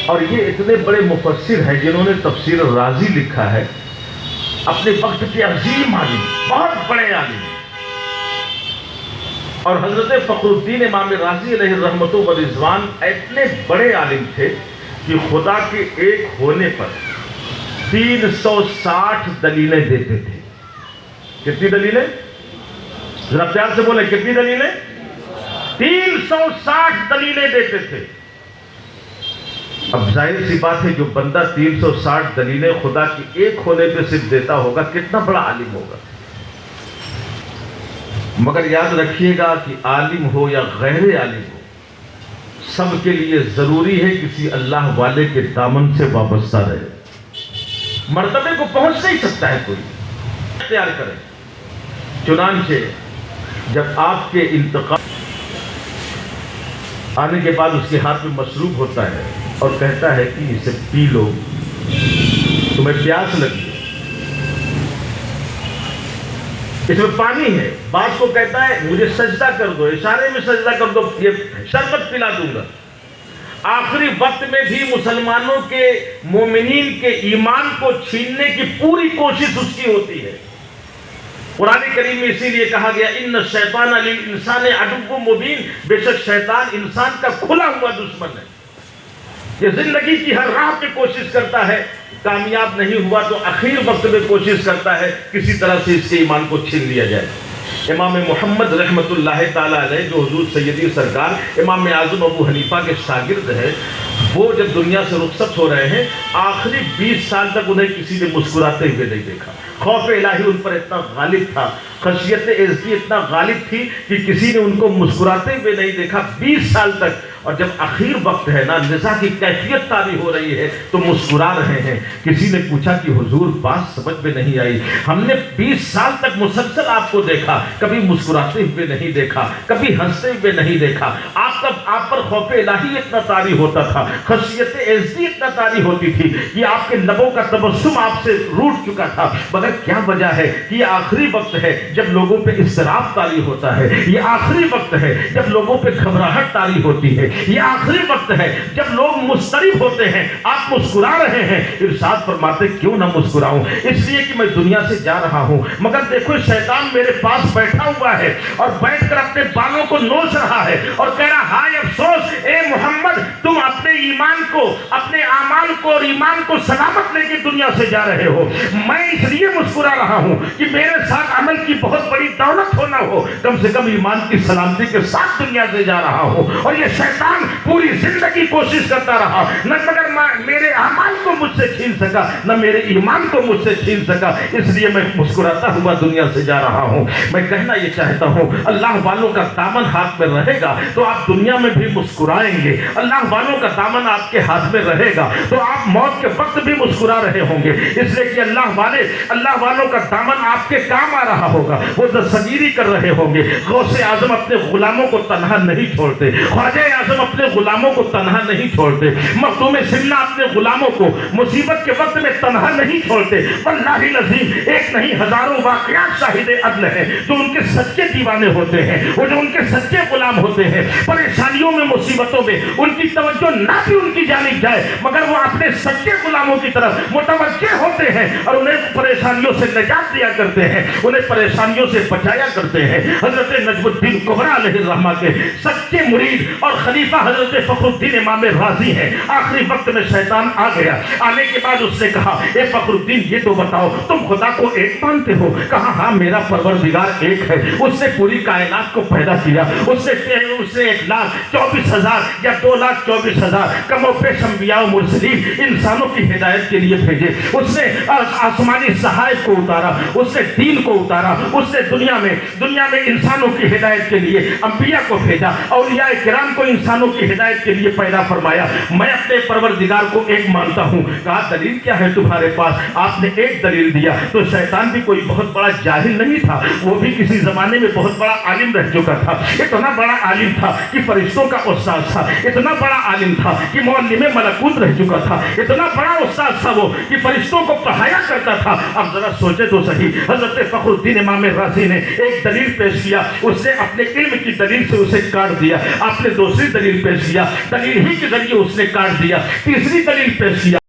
اور یہ اتنے بڑے مفسر ہیں جنہوں نے تفسیر رازی لکھا ہے، اپنے وقت کے عظیم عالم، بہت بڑے عالم. اور حضرت فخر الدین امام رازی علیہ رحمت و رضوان اتنے بڑے عالم تھے کہ خدا کے ایک ہونے پر 360 دلیلیں دیتے تھے. کتنی دلیلیں؟ ذرا پیار سے بولے، کتنی دلیلیں؟ 360 دلیلیں دیتے تھے. اب ظاہر سی بات ہے جو بندہ 360 دلیلیں خدا کی ایک ہونے پہ صرف دیتا ہوگا کتنا بڑا عالم ہوگا. مگر یاد رکھیے گا کہ عالم ہو یا غیر عالم ہو، سب کے لیے ضروری ہے کسی اللہ والے کے دامن سے وابستہ رہے. مرتبے کو پہنچ نہیں سکتا ہے کوئی، اختیار کرے. چنانچہ جب آپ کے انتقال آنے کے بعد اس کے ہاتھ میں مشروب ہوتا ہے اور کہتا ہے کہ اسے پی لو، تمہیں پیاس لگی، اس میں پانی ہے. بات کو کہتا ہے مجھے سجدہ کر دو، اشارے میں سجدہ کر دو، یہ شربت پلا دوں گا. آخری وقت میں بھی مسلمانوں کے، مومنین کے ایمان کو چھیننے کی پوری کوشش اس کی ہوتی ہے. قرآن کریم میں اسی لیے کہا گیا ان الشیطان للانسان عدو مبین، بے شک شیطان انسان کا کھلا ہوا دشمن ہے. یہ زندگی کی ہر راہ پہ کوشش کرتا ہے، کامیاب نہیں ہوا تو آخر وقت میں کوشش کرتا ہے کسی طرح سے اس کے ایمان کو چھین لیا جائے. امام محمد رحمت اللہ تعالی علیہ جو حضور سیدی سرکار امام اعظم ابو حنیفہ کے شاگرد ہیں، وہ جب دنیا سے رخصت ہو رہے ہیں آخری 20 سال تک انہیں کسی نے مسکراتے ہوئے نہیں دیکھا. خوف الہی ان پر اتنا غالب تھا، خشیت عزتی اتنا غالب تھی کہ کسی نے ان کو مسکراتے ہوئے نہیں دیکھا 20 سال تک. اور جب اخیر وقت ہے نا، نزاع کی کیفیت طاری ہو رہی ہے تو مسکرا رہے ہیں. کسی نے پوچھا کہ حضور بات سمجھ میں نہیں آئی، ہم نے 20 سال تک مسلسل آپ کو دیکھا، کبھی مسکراتے ہوئے نہیں دیکھا، کبھی ہنستے ہوئے نہیں دیکھا. آپ پر خوف الہی اتنا طاری ہوتا تھا، خشیت عزتی اتنا طاری ہوتی تھی کہ آپ کے لبوں کا تبسم آپ سے روٹ چکا تھا. مگر کیا وجہ ہے کہ یہ آخری وقت ہے جب لوگوں پہ اضطراب طاری ہوتا ہے، یہ آخری وقت ہے جب لوگوں پہ گھبراہٹ طاری ہوتی ہے، یہ آخری وقت ہے جب لوگ مضطرب ہوتے ہیں، آپ مسکرا رہے ہیں. ارشاد فرماتے کیوں نہ مسکراؤں، اس لیے کہ میں دنیا سے جا رہا ہوں. مگر دیکھو شیطان میرے پاس بیٹھا ہوا ہے اور بیٹھ کر اپنے بالوں کو نوچ رہا ہے اور کہہ رہا ہائے افسوس اے محمد، تم اپنے ایمان کو، اپنے اعمال کو اور ایمان کو سلامت لے کے دنیا سے جا رہے ہو. میں اس لیے مسکرا رہا ہوں کہ میرے ساتھ عمل کی بہت بڑی دولت ہونا ہو، کم سے کم ایمان کی سلامتی کے ساتھ دنیا سے جا رہا ہوں. اور یہ شیطان پوری زندگی کوشش کرتا رہا، نہ مگر میرے اعمال کو مجھ سے چھین سکا، نہ میرے ایمان کو مجھ سے چھین سکا. اس لیے میں مسکراتا ہوا دنیا سے جا رہا ہوں. میں کہنا یہ چاہتا ہوں اللہ والوں کا دامن ہاتھ میں رہے گا تو آپ دنیا میں بھی مسکرائیں گے. اللہ والوں کا دامن آپ کے ہاتھ میں رہے گا تو آپ موت کے وقت بھی مسکرا رہے ہوں گے. اس لیے کہ اللہ والوں کا دامن آپ کے کام آ رہا ہوگا. وہ دستگیری کر رہے ہوں گے. غوث اعظم اپنے غلاموں کو تنہا نہیں چھوڑتے، خواجہ اعظم اپنے غلاموں کو تنہا نہیں چھوڑتے، مخدوم سمنا اپنے غلاموں کو مصیبت کے وقت میں تنہا نہیں چھوڑتے. واللہ العظیم ایک نہیں ہزاروں واقعات شاہد عدل ہیں جو ان کے سچے دیوانے ہوتے ہیں، وہ جو ان کے سچے غلام ہوتے ہیں. پریشانیوں میں، مصیبتوں میں ان کی توجہ نہ بھی ان کی جانب جائے مگر وہ اپنے سچے غلاموں کی طرف متوجہ ہوتے ہیں اور انہیں پریشانیوں سے نجات دیا کرتے ہیں، انہیں پریشانیوں سے بچایا کرتے ہیں. حضرت نجم الدین کبریٰ علیہ الرحمہ کے سچے مرید اور خلیفہ حضرت فخر الدین امام رازی ہیں. آخری وقت میں شیطان آ گیا. آنے کے بعد اس نے کہا اے فخر الدین یہ تو بتاؤ تم خدا کو ایک مانتے ہو؟ کہا ہاں میرا پروردگار ایک ہے، اس نے پوری کائنات کو پیدا کیا، اس نے 1,24,000 یا 2,24,000 کم و بیش انبیاء و مرسلین انسانوں کی ہدایت کے لیے بھیجے. اس نے آسمانی صحائف کو اتارا، اس نے دین کو اتارا، اس نے دنیا میں انسانوں کی ہدایت کے لیے انبیاء کو بھیجا، اولیاء کرام کو انسانوں کی ہدایت کے لیے پیدا فرمایا. میں اپنے پروردگار کو ایک مانتا ہوں. کہا دلیل کیا ہے تمہارے پاس؟ آپ نے ایک دلیل دیا. تو شیطان بھی کوئی بہت بڑا جاہل نہیں تھا، وہ بھی کسی زمانے میں بہت بڑا عالم رہ چکا تھا. اتنا بڑا عالم عالم تھا کہ فرشتوں کا استاد تھا، اتنا بڑا عالم تھا کہ معلم ملکوت رہ چکا تھا، اتنا بڑا استاد تھا وہ کہ فرشتوں کو پڑھایا کرتا تھا۔ اب ذرا سوچے تو صحیح، حضرت فخر الدین امام رازی نے ایک دلیل پیش کیا، اس نے اپنے علم کی دلیل سے اسے کاٹ دیا، آپ نے دوسری دلیل پیش کیا، دلیل ہی کے ذریعے اس نے کاٹ دیا، تیسری دلیل پیش کیا۔